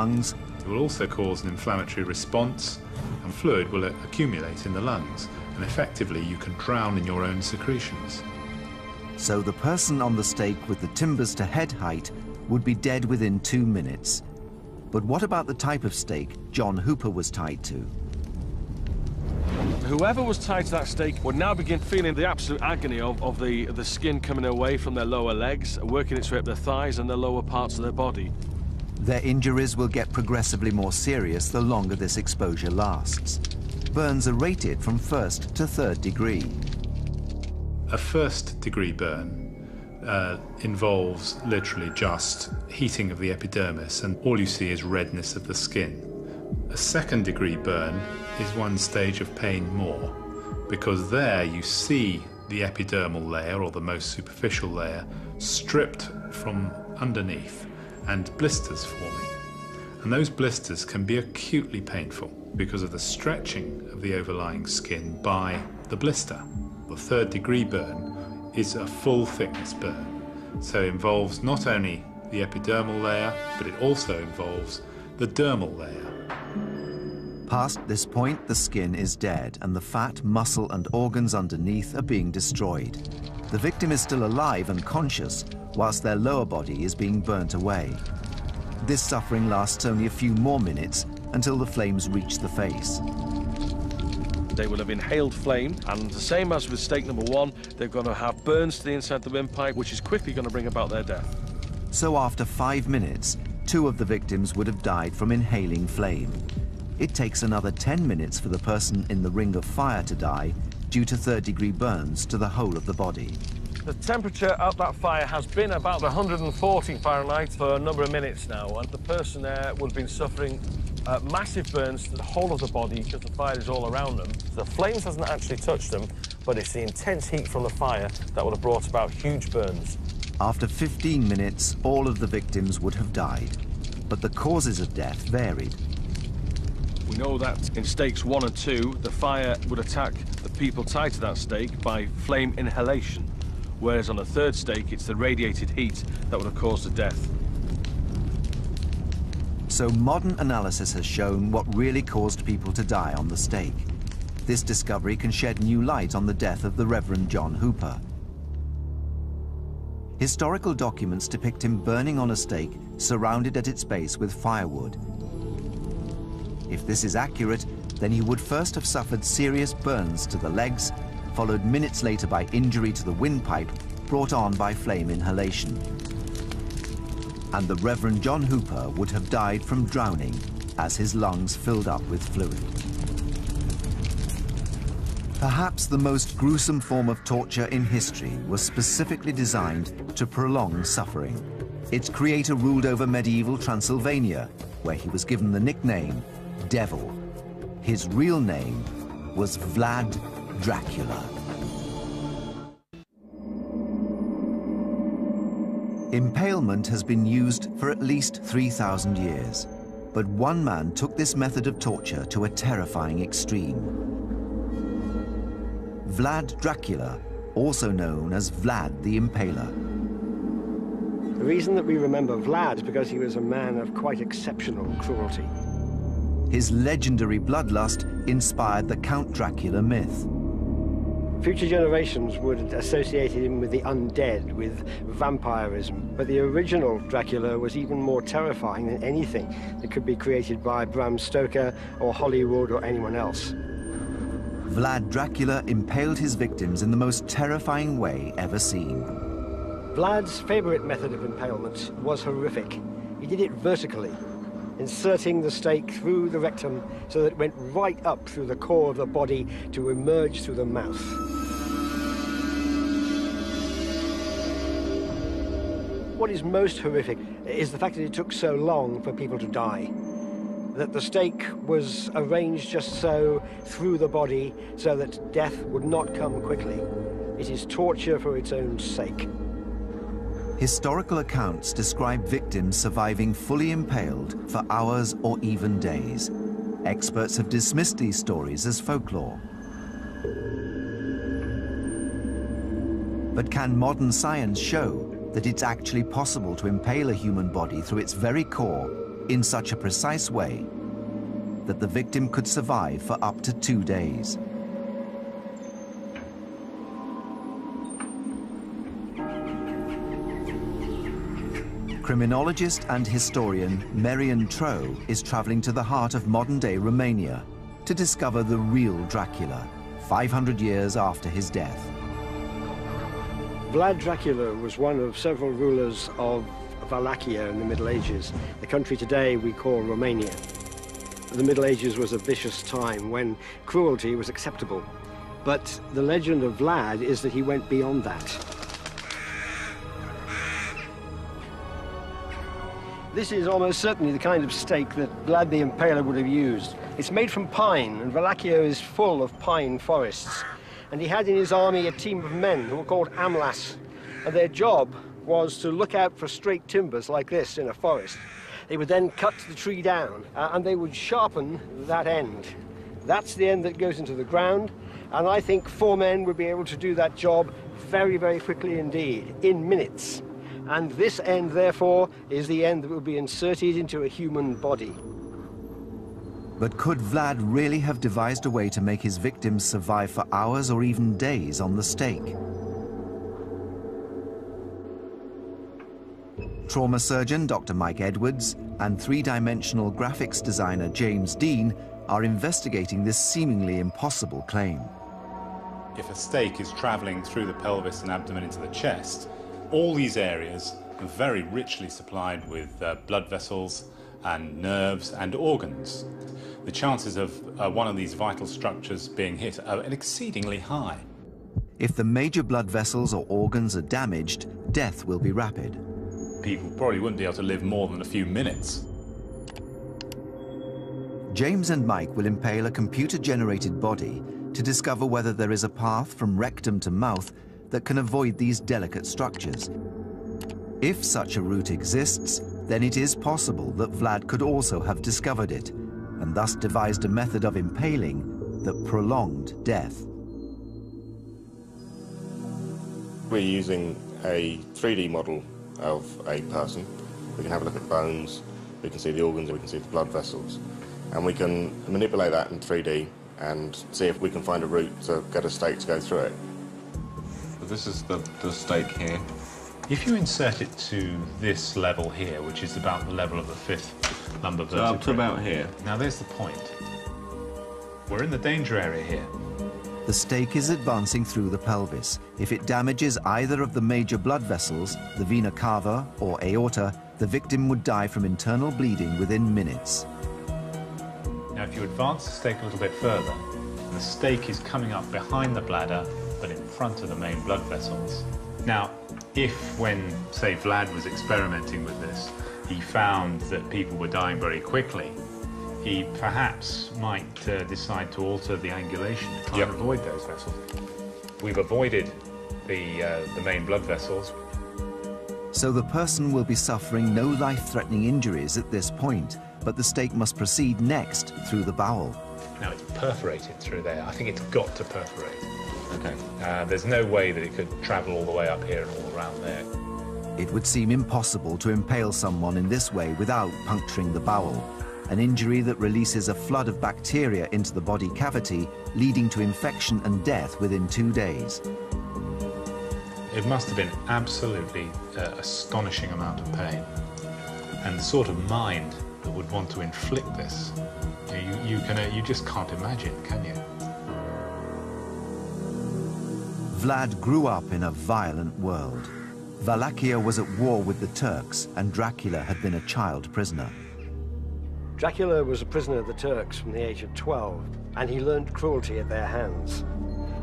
lungs. It will also cause an inflammatory response, and fluid will accumulate in the lungs, and effectively you can drown in your own secretions. So the person on the stake with the timbers to head height would be dead within 2 minutes. But what about the type of stake John Hooper was tied to? Whoever was tied to that stake would now begin feeling the absolute agony of the skin coming away from their lower legs, working its way up their thighs and the lower parts of their body. Their injuries will get progressively more serious the longer this exposure lasts. Burns are rated from 1st to 3rd degree. A 1st degree burn involves literally just heating of the epidermis, and all you see is redness of the skin. A 2nd degree burn is one stage of pain more, because there you see the epidermal layer, or the most superficial layer, stripped from underneath and blisters forming. And those blisters can be acutely painful because of the stretching of the overlying skin by the blister. The 3rd degree burn is a full thickness burn, so it involves not only the epidermal layer, but it also involves the dermal layer. Past this point, the skin is dead and the fat, muscle and organs underneath are being destroyed. The victim is still alive and conscious, whilst their lower body is being burnt away. This suffering lasts only a few more minutes until the flames reach the face. They will have inhaled flame, and the same as with stake number 1, they're going to have burns to the inside of the windpipe, which is quickly going to bring about their death. So after 5 minutes, 2 of the victims would have died from inhaling flame. It takes another 10 minutes for the person in the ring of fire to die due to 3rd degree burns to the whole of the body. The temperature of that fire has been about 140 Fahrenheit for a number of minutes now, and the person there would have been suffering massive burns to the whole of the body because the fire is all around them. The flames hasn't actually touched them, but it's the intense heat from the fire that would have brought about huge burns. After 15 minutes, all of the victims would have died, but the causes of death varied. We know that in stakes 1 and 2, the fire would attack the people tied to that stake by flame inhalation, whereas on the 3rd stake, it's the radiated heat that would have caused the death. So modern analysis has shown what really caused people to die on the stake. This discovery can shed new light on the death of the Reverend John Hooper. Historical documents depict him burning on a stake surrounded at its base with firewood. If this is accurate, then he would first have suffered serious burns to the legs, followed minutes later by injury to the windpipe brought on by flame inhalation. And the Reverend John Hooper would have died from drowning as his lungs filled up with fluid. Perhaps the most gruesome form of torture in history was specifically designed to prolong suffering. Its creator ruled over medieval Transylvania, where he was given the nickname Devil. His real name was Vlad Dracula. Impalement has been used for at least 3,000 years, but one man took this method of torture to a terrifying extreme. Vlad Dracula, also known as Vlad the Impaler. The reason that we remember Vlad is because he was a man of quite exceptional cruelty. His legendary bloodlust inspired the Count Dracula myth. Future generations would associate him with the undead, with vampirism, but the original Dracula was even more terrifying than anything that could be created by Bram Stoker or Hollywood or anyone else. Vlad Dracula impaled his victims in the most terrifying way ever seen. Vlad's favorite method of impalement was horrific. He did it vertically, inserting the stake through the rectum so that it went right up through the core of the body to emerge through the mouth. What is most horrific is the fact that it took so long for people to die. That the stake was arranged just so through the body so that death would not come quickly. It is torture for its own sake. Historical accounts describe victims surviving fully impaled for hours or even days. Experts have dismissed these stories as folklore. But can modern science show that it's actually possible to impale a human body through its very core in such a precise way that the victim could survive for up to 2 days. Criminologist and historian Marian Troe is traveling to the heart of modern-day Romania to discover the real Dracula, 500 years after his death. Vlad Dracula was one of several rulers of Wallachia in the Middle Ages, the country today we call Romania. The Middle Ages was a vicious time when cruelty was acceptable. But the legend of Vlad is that he went beyond that. This is almost certainly the kind of stake that Vlad the Impaler would have used. It's made from pine, and Wallachia is full of pine forests. And he had in his army a team of men who were called amlas, and their job was to look out for straight timbers like this in a forest. They would then cut the tree down, and they would sharpen that end. That's the end that goes into the ground, and I think 4 men would be able to do that job very, very quickly indeed, in minutes. And this end, therefore, is the end that will be inserted into a human body. But could Vlad really have devised a way to make his victims survive for hours or even days on the stake? Trauma surgeon Dr. Mike Edwards and three-dimensional graphics designer James Dean are investigating this seemingly impossible claim. If a stake is travelling through the pelvis and abdomen into the chest, all these areas are very richly supplied with blood vessels and nerves and organs. The chances of one of these vital structures being hit are exceedingly high. If the major blood vessels or organs are damaged, death will be rapid. People probably wouldn't be able to live more than a few minutes. James and Mike will impale a computer-generated body to discover whether there is a path from rectum to mouth that can avoid these delicate structures. If such a route exists, then it is possible that Vlad could also have discovered it, and thus devised a method of impaling that prolonged death. We're using a 3D model of a person. We can have a look at bones, we can see the organs, and we can see the blood vessels. And we can manipulate that in 3D and see if we can find a route to get a stake to go through it. This is the stake here. If you insert it to this level here, which is about the level of the 5th lumbar vertebrae. So up to about here. Now there's the point. We're in the danger area here. The stake is advancing through the pelvis. If it damages either of the major blood vessels, the vena cava or aorta, the victim would die from internal bleeding within minutes. Now if you advance the stake a little bit further, the stake is coming up behind the bladder, but in front of the main blood vessels. Now, if when, say, Vlad was experimenting with this, he found that people were dying very quickly, he perhaps might decide to alter the angulation to try and avoid those vessels. We've avoided the main blood vessels. So the person will be suffering no life-threatening injuries at this point, but the stake must proceed next through the bowel. Now it's perforated through there. I think it's got to perforate. Okay. There's no way that it could travel all the way up here and all around there. It would seem impossible to impale someone in this way without puncturing the bowel, an injury that releases a flood of bacteria into the body cavity, leading to infection and death within 2 days. It must have been absolutely astonishing amount of pain, and the sort of mind that would want to inflict this, you just can't imagine, can you? Vlad grew up in a violent world. Wallachia was at war with the Turks, and Dracula had been a child prisoner. Dracula was a prisoner of the Turks from the age of 12, and he learned cruelty at their hands.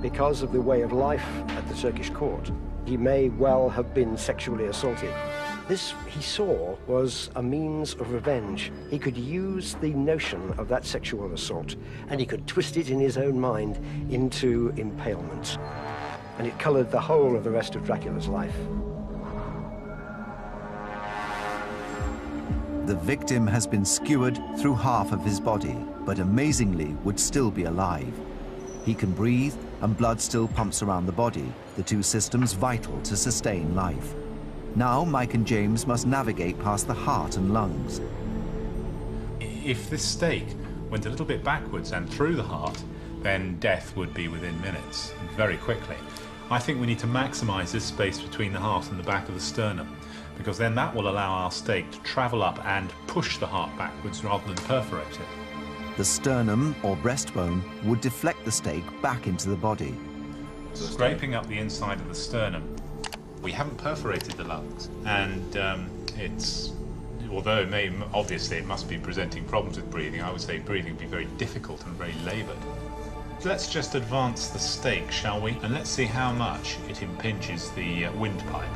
Because of the way of life at the Turkish court, he may well have been sexually assaulted. This, he saw, was a means of revenge. He could use the notion of that sexual assault, and he could twist it in his own mind into impalement. And it colored the whole of the rest of Dracula's life. The victim has been skewered through half of his body, but amazingly would still be alive. He can breathe, and blood still pumps around the body, the two systems vital to sustain life. Now Mike and James must navigate past the heart and lungs. if this stake went a little bit backwards and through the heart, then death would be within minutes, very quickly. I think we need to maximise this space between the heart and the back of the sternum, because then that will allow our stake to travel up and push the heart backwards rather than perforate it. The sternum, or breastbone, would deflect the stake back into the body. Scraping up the inside of the sternum, we haven't perforated the lungs, and although obviously it must be presenting problems with breathing, I would say breathing would be very difficult and very laboured. Let's just advance the stake, shall we? And let's see how much it impinges the windpipe.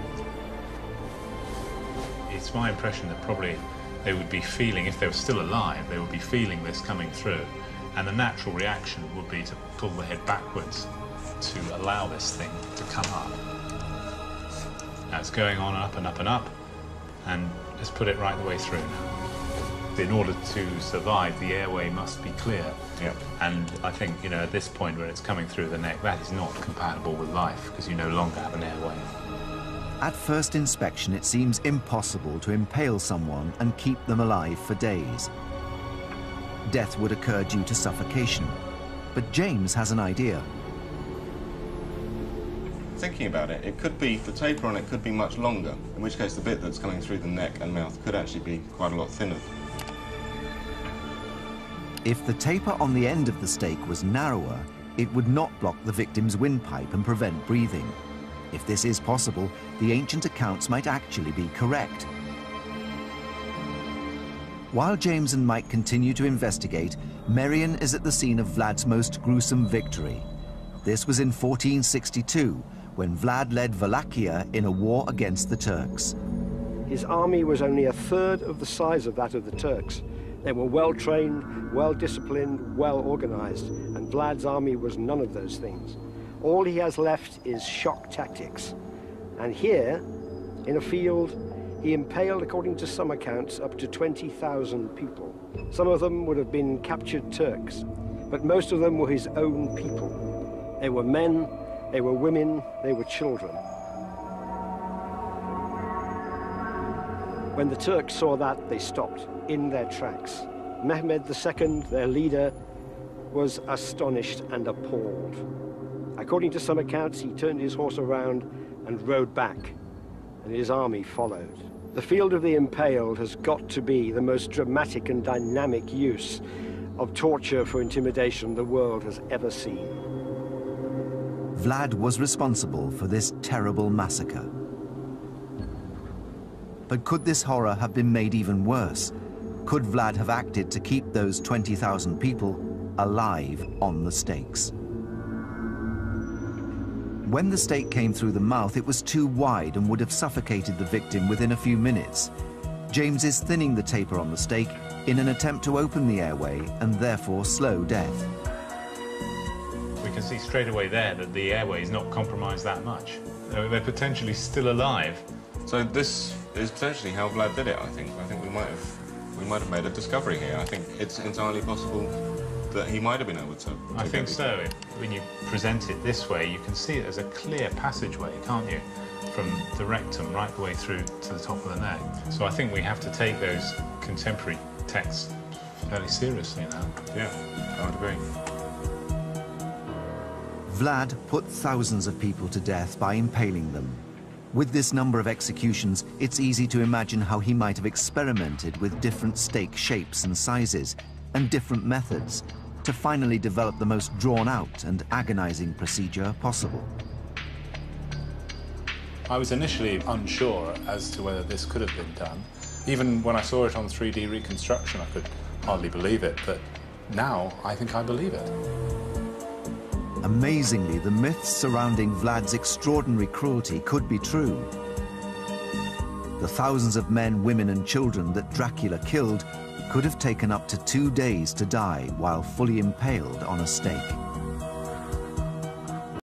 It's my impression that probably they would be feeling, if they were still alive, they would be feeling this coming through, and the natural reaction would be to pull the head backwards to allow this thing to come up. Now it's going on up and up and up, and let's put it right the way through now. In order to survive, the airway must be clear. Yep. And I think, at this point where it's coming through the neck, that is not compatible with life, because you no longer have an airway. At first inspection, it seems impossible to impale someone and keep them alive for days. Death would occur due to suffocation. But James has an idea. Thinking about it, it could be, the taper on it could be much longer, in which case the bit that's coming through the neck and mouth could actually be quite a lot thinner. If the taper on the end of the stake was narrower, it would not block the victim's windpipe and prevent breathing. If this is possible, the ancient accounts might actually be correct. While James and Mike continue to investigate, Merian is at the scene of Vlad's most gruesome victory. This was in 1462, when Vlad led Wallachia in a war against the Turks. His army was only a third of the size of that of the Turks. They were well-trained, well-disciplined, well-organized, and Vlad's army was none of those things. All he has left is shock tactics. And here, in a field, he impaled, according to some accounts, up to 20,000 people. Some of them would have been captured Turks, but most of them were his own people. They were men, they were women, they were children. When the Turks saw that, they stopped in their tracks. Mehmed II, their leader, was astonished and appalled. According to some accounts, he turned his horse around and rode back, and his army followed. The field of the impaled has got to be the most dramatic and dynamic use of torture for intimidation the world has ever seen. Vlad was responsible for this terrible massacre. But could this horror have been made even worse? Could Vlad have acted to keep those 20,000 people alive on the stakes? When the stake came through the mouth, it was too wide and would have suffocated the victim within a few minutes. James is thinning the taper on the stake in an attempt to open the airway and therefore slow death. We can see straight away there that the airway is not compromised that much. They're potentially still alive. So this is potentially how Vlad did it, I think. I think we might have made a discovery here. I think it's entirely possible that he might have been able to. I think so. When you present it this way, you can see it as a clear passageway, can't you? From the rectum right the way through to the top of the neck. So I think we have to take those contemporary texts fairly seriously now. Yeah, I would agree. Vlad put thousands of people to death by impaling them. With this number of executions, it's easy to imagine how he might have experimented with different stake shapes and sizes and different methods to finally develop the most drawn-out and agonizing procedure possible. I was initially unsure as to whether this could have been done. Even when I saw it on 3D reconstruction, I could hardly believe it, but now I think I believe it. Amazingly, the myths surrounding Vlad's extraordinary cruelty could be true. The thousands of men, women and children that Dracula killed could have taken up to 2 days to die while fully impaled on a stake.